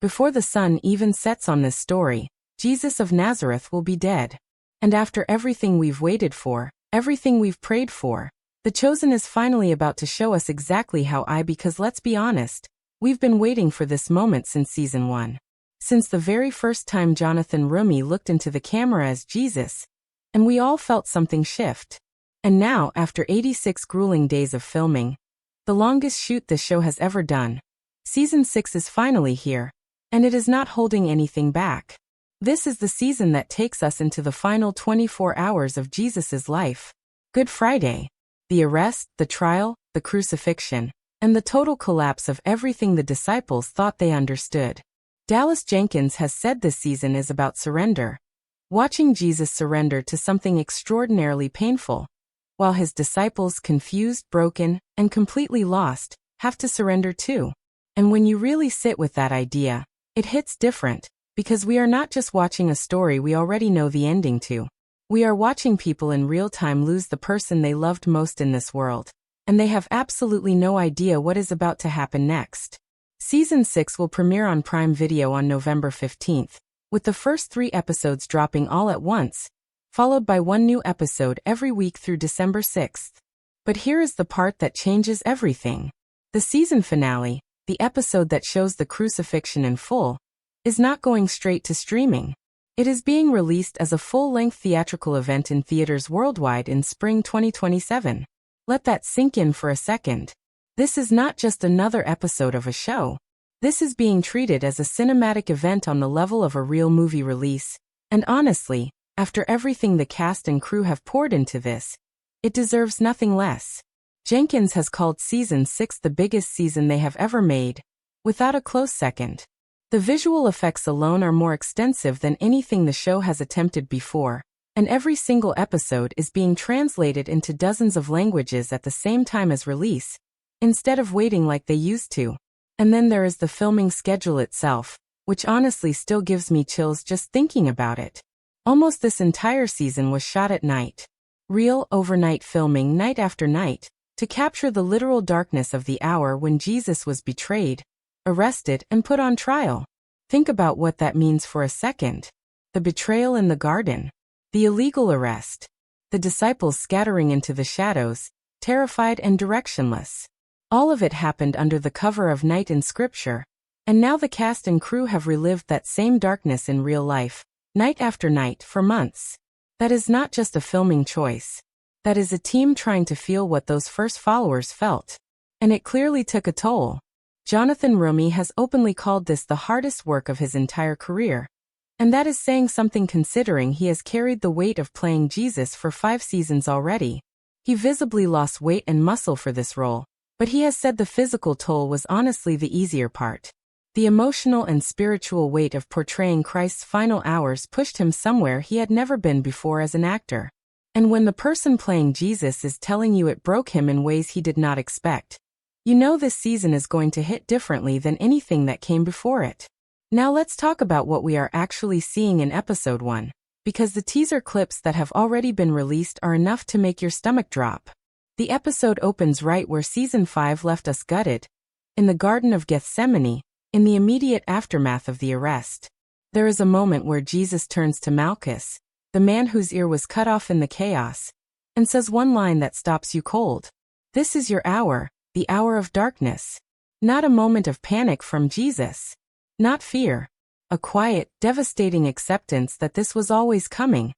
Before the sun even sets on this story, Jesus of Nazareth will be dead. And after everything we've waited for, everything we've prayed for, the Chosen is finally about to show us exactly how because let's be honest, we've been waiting for this moment since season 1. Since the very first time Jonathan Roumie looked into the camera as Jesus, and we all felt something shift. And now, after 86 grueling days of filming, the longest shoot this show has ever done, season 6 is finally here, and it is not holding anything back. This is the season that takes us into the final 24 hours of Jesus's life. Good Friday. The arrest, the trial, the crucifixion, and the total collapse of everything the disciples thought they understood. Dallas Jenkins has said this season is about surrender. Watching Jesus surrender to something extraordinarily painful, while his disciples, confused, broken, and completely lost, have to surrender too. And when you really sit with that idea, it hits different, because we are not just watching a story we already know the ending to. We are watching people in real time lose the person they loved most in this world, and they have absolutely no idea what is about to happen next. Season 6 will premiere on Prime Video on November 15th, with the first 3 episodes dropping all at once, followed by one new episode every week through December 6th. But here is the part that changes everything. The season finale, the episode that shows the crucifixion in full, is not going straight to streaming. It is being released as a full-length theatrical event in theaters worldwide in spring 2027. Let that sink in for a second. This is not just another episode of a show. This is being treated as a cinematic event on the level of a real movie release. And honestly, after everything the cast and crew have poured into this, it deserves nothing less. Jenkins has called season 6 the biggest season they have ever made, without a close second. The visual effects alone are more extensive than anything the show has attempted before, and every single episode is being translated into dozens of languages at the same time as release, instead of waiting like they used to. And then there is the filming schedule itself, which honestly still gives me chills just thinking about it. Almost this entire season was shot at night. Real, overnight filming night after night, to capture the literal darkness of the hour when Jesus was betrayed, arrested, and put on trial. Think about what that means for a second. The betrayal in the garden. The illegal arrest. The disciples scattering into the shadows, terrified and directionless. All of it happened under the cover of night in Scripture, and now the cast and crew have relived that same darkness in real life, night after night, for months. That is not just a filming choice. That is a team trying to feel what those first followers felt. And it clearly took a toll. Jonathan Roumie has openly called this the hardest work of his entire career. And that is saying something considering he has carried the weight of playing Jesus for 5 seasons already. He visibly lost weight and muscle for this role, but he has said the physical toll was honestly the easier part. The emotional and spiritual weight of portraying Christ's final hours pushed him somewhere he had never been before as an actor. And when the person playing Jesus is telling you it broke him in ways he did not expect, you know this season is going to hit differently than anything that came before it. Now let's talk about what we are actually seeing in episode 1, because the teaser clips that have already been released are enough to make your stomach drop. The episode opens right where season 5 left us gutted, in the Garden of Gethsemane, in the immediate aftermath of the arrest. There is a moment where Jesus turns to Malchus, the man whose ear was cut off in the chaos, and says one line that stops you cold. This is your hour, the hour of darkness. Not a moment of panic from Jesus. Not fear. A quiet, devastating acceptance that this was always coming,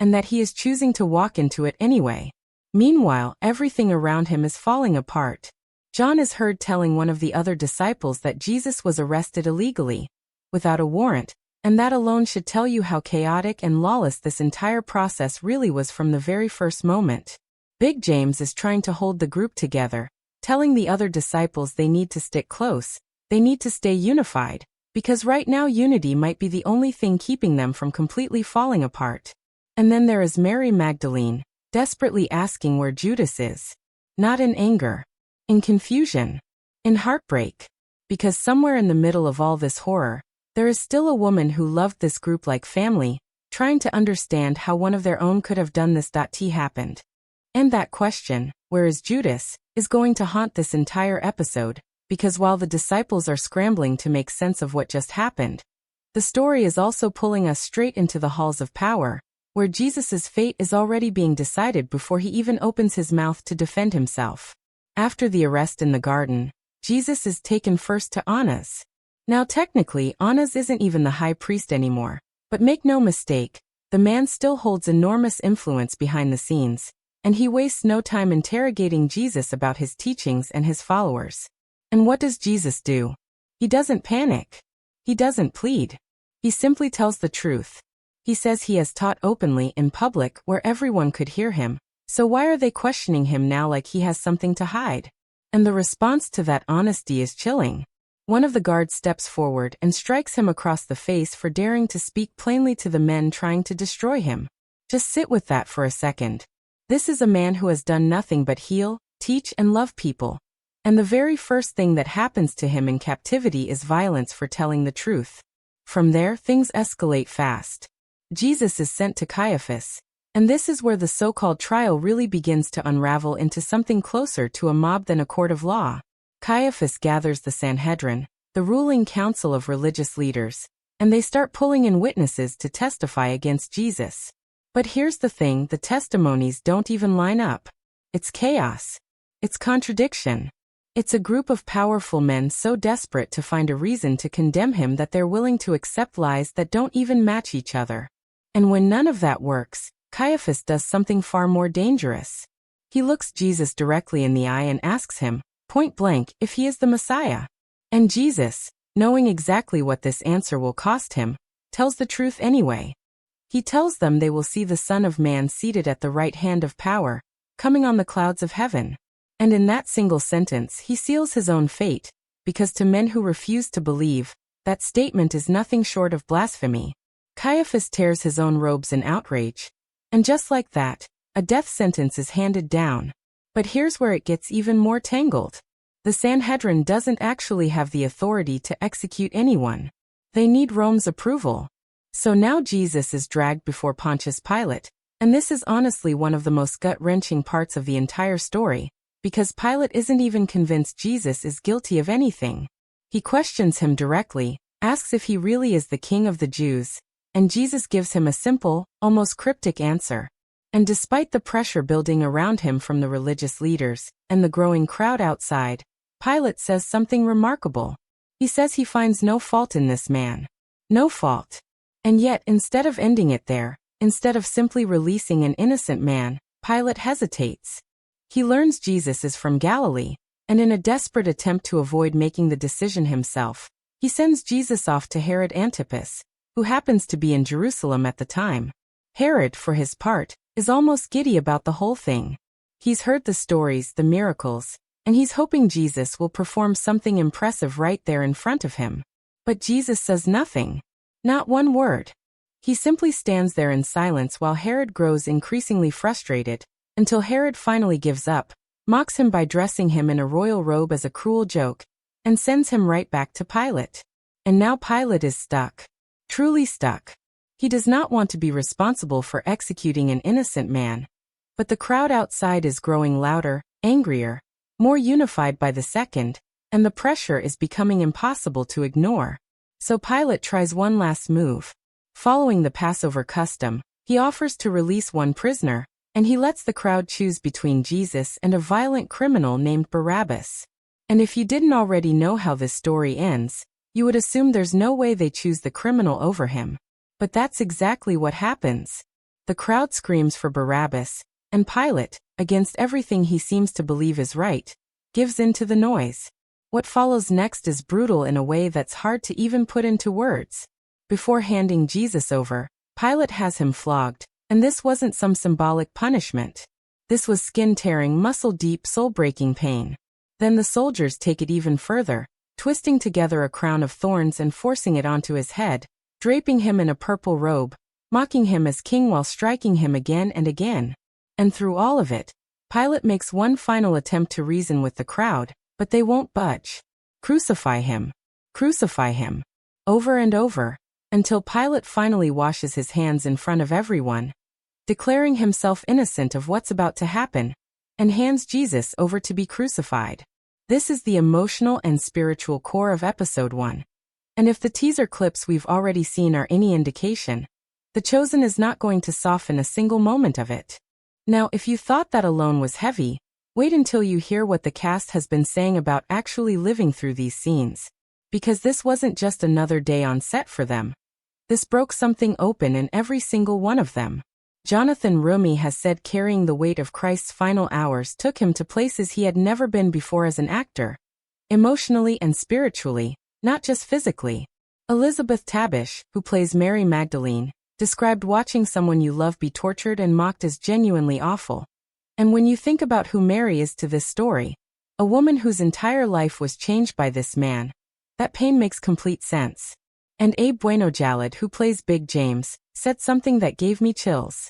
and that he is choosing to walk into it anyway. Meanwhile, everything around him is falling apart. John is heard telling one of the other disciples that Jesus was arrested illegally, without a warrant, and that alone should tell you how chaotic and lawless this entire process really was from the very first moment. Big James is trying to hold the group together, telling the other disciples they need to stick close, they need to stay unified, because right now unity might be the only thing keeping them from completely falling apart. And then there is Mary Magdalene, desperately asking where Judas is. Not in anger. In confusion. In heartbreak. Because somewhere in the middle of all this horror, there is still a woman who loved this group like family, trying to understand how one of their own could have done this. Happened. And that question, where is Judas, is going to haunt this entire episode, because while the disciples are scrambling to make sense of what just happened, the story is also pulling us straight into the halls of power, where Jesus' fate is already being decided before he even opens his mouth to defend himself. After the arrest in the garden, Jesus is taken first to Annas. Now technically, Annas isn't even the high priest anymore, but make no mistake, the man still holds enormous influence behind the scenes, and he wastes no time interrogating Jesus about his teachings and his followers. And what does Jesus do? He doesn't panic. He doesn't plead. He simply tells the truth. He says he has taught openly in public where everyone could hear him, so why are they questioning him now like he has something to hide? And the response to that honesty is chilling. One of the guards steps forward and strikes him across the face for daring to speak plainly to the men trying to destroy him. Just sit with that for a second. This is a man who has done nothing but heal, teach, and love people. And the very first thing that happens to him in captivity is violence for telling the truth. From there, things escalate fast. Jesus is sent to Caiaphas, and this is where the so-called trial really begins to unravel into something closer to a mob than a court of law. Caiaphas gathers the Sanhedrin, the ruling council of religious leaders, and they start pulling in witnesses to testify against Jesus. But here's the thing, the testimonies don't even line up. It's chaos. It's contradiction. It's a group of powerful men so desperate to find a reason to condemn him that they're willing to accept lies that don't even match each other. And when none of that works, Caiaphas does something far more dangerous. He looks Jesus directly in the eye and asks him, point blank, if he is the Messiah. And Jesus, knowing exactly what this answer will cost him, tells the truth anyway. He tells them they will see the Son of Man seated at the right hand of power, coming on the clouds of heaven. And in that single sentence he seals his own fate, because to men who refuse to believe, that statement is nothing short of blasphemy. Caiaphas tears his own robes in outrage. And just like that, a death sentence is handed down. But here's where it gets even more tangled. The Sanhedrin doesn't actually have the authority to execute anyone. They need Rome's approval. So now Jesus is dragged before Pontius Pilate, and this is honestly one of the most gut-wrenching parts of the entire story, because Pilate isn't even convinced Jesus is guilty of anything. He questions him directly, asks if he really is the king of the Jews, and Jesus gives him a simple, almost cryptic answer. And despite the pressure building around him from the religious leaders and the growing crowd outside, Pilate says something remarkable. He says he finds no fault in this man. No fault. And yet, instead of ending it there, instead of simply releasing an innocent man, Pilate hesitates. He learns Jesus is from Galilee, and in a desperate attempt to avoid making the decision himself, he sends Jesus off to Herod Antipas, who happens to be in Jerusalem at the time. Herod, for his part, is almost giddy about the whole thing. He's heard the stories, the miracles, and he's hoping Jesus will perform something impressive right there in front of him. But Jesus says nothing. Not one word. He simply stands there in silence while Herod grows increasingly frustrated, until Herod finally gives up, mocks him by dressing him in a royal robe as a cruel joke, and sends him right back to Pilate. And now Pilate is stuck. Truly stuck. He does not want to be responsible for executing an innocent man. But the crowd outside is growing louder, angrier, more unified by the second, and the pressure is becoming impossible to ignore. So Pilate tries one last move. Following the Passover custom, he offers to release one prisoner, and he lets the crowd choose between Jesus and a violent criminal named Barabbas. And if you didn't already know how this story ends, you would assume there's no way they choose the criminal over him. But that's exactly what happens. The crowd screams for Barabbas, and Pilate, against everything he seems to believe is right, gives in to the noise. What follows next is brutal in a way that's hard to even put into words. Before handing Jesus over, Pilate has him flogged, and this wasn't some symbolic punishment. This was skin-tearing, muscle-deep, soul-breaking pain. Then the soldiers take it even further, twisting together a crown of thorns and forcing it onto his head, draping him in a purple robe, mocking him as king while striking him again and again. And through all of it, Pilate makes one final attempt to reason with the crowd, but they won't budge. Crucify him. Crucify him. Over and over, until Pilate finally washes his hands in front of everyone, declaring himself innocent of what's about to happen, and hands Jesus over to be crucified. This is the emotional and spiritual core of episode 1. And if the teaser clips we've already seen are any indication, The Chosen is not going to soften a single moment of it. Now, if you thought that alone was heavy, wait until you hear what the cast has been saying about actually living through these scenes. Because this wasn't just another day on set for them. This broke something open in every single one of them. Jonathan Roumie has said carrying the weight of Christ's final hours took him to places he had never been before as an actor. Emotionally and spiritually, not just physically. Elizabeth Tabish, who plays Mary Magdalene, described watching someone you love be tortured and mocked as genuinely awful. And when you think about who Mary is to this story, a woman whose entire life was changed by this man, that pain makes complete sense. And Abe Bueno-Jalad, who plays Big James, said something that gave me chills.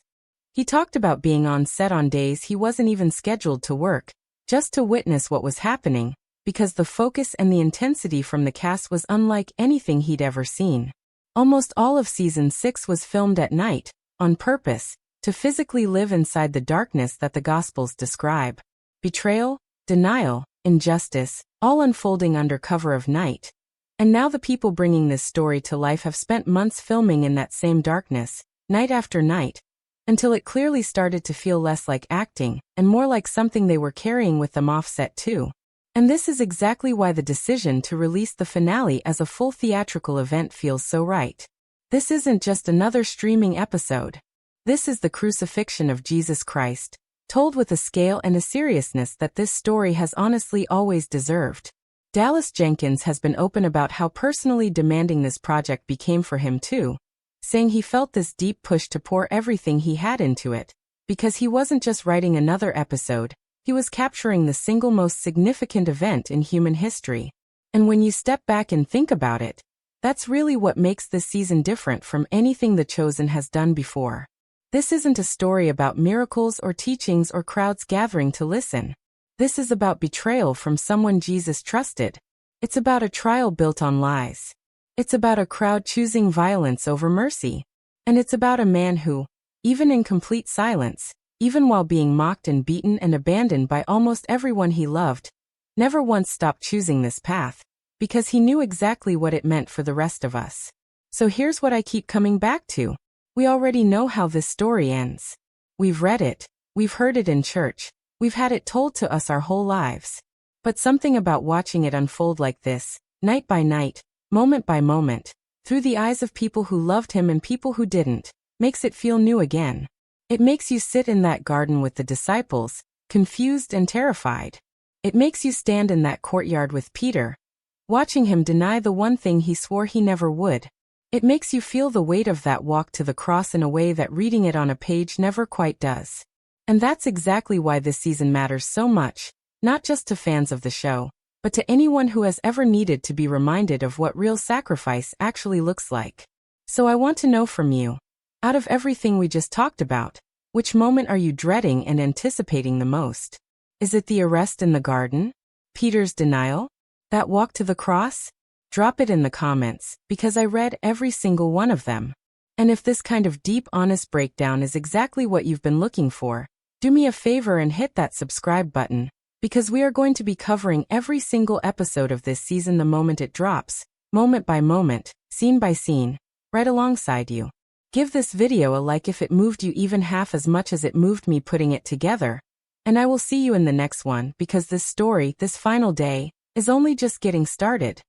He talked about being on set on days he wasn't even scheduled to work, just to witness what was happening, because the focus and the intensity from the cast was unlike anything he'd ever seen. Almost all of season 6 was filmed at night, on purpose, to physically live inside the darkness that the Gospels describe. Betrayal, denial, injustice, all unfolding under cover of night. And now the people bringing this story to life have spent months filming in that same darkness, night after night, until it clearly started to feel less like acting, and more like something they were carrying with them off set too. And this is exactly why the decision to release the finale as a full theatrical event feels so right. This isn't just another streaming episode. This is the crucifixion of Jesus Christ, told with a scale and a seriousness that this story has honestly always deserved. Dallas Jenkins has been open about how personally demanding this project became for him too, saying he felt this deep push to pour everything he had into it, because he wasn't just writing another episode, he was capturing the single most significant event in human history. And when you step back and think about it, that's really what makes this season different from anything The Chosen has done before. This isn't a story about miracles or teachings or crowds gathering to listen. This is about betrayal from someone Jesus trusted. It's about a trial built on lies. It's about a crowd choosing violence over mercy. And it's about a man who, even in complete silence, even while being mocked and beaten and abandoned by almost everyone he loved, never once stopped choosing this path, because he knew exactly what it meant for the rest of us. So here's what I keep coming back to. We already know how this story ends. We've read it. We've heard it in church. We've had it told to us our whole lives. But something about watching it unfold like this, night by night, moment by moment, through the eyes of people who loved him and people who didn't, makes it feel new again. It makes you sit in that garden with the disciples, confused and terrified. It makes you stand in that courtyard with Peter, watching him deny the one thing he swore he never would. It makes you feel the weight of that walk to the cross in a way that reading it on a page never quite does. And that's exactly why this season matters so much, not just to fans of the show, but to anyone who has ever needed to be reminded of what real sacrifice actually looks like. So I want to know from you, out of everything we just talked about, which moment are you dreading and anticipating the most? Is it the arrest in the garden? Peter's denial? That walk to the cross? Drop it in the comments, because I read every single one of them. And if this kind of deep, honest breakdown is exactly what you've been looking for, do me a favor and hit that subscribe button, because we are going to be covering every single episode of this season the moment it drops, moment by moment, scene by scene, right alongside you. Give this video a like if it moved you even half as much as it moved me putting it together. And I will see you in the next one, because this story, this final day, is only just getting started.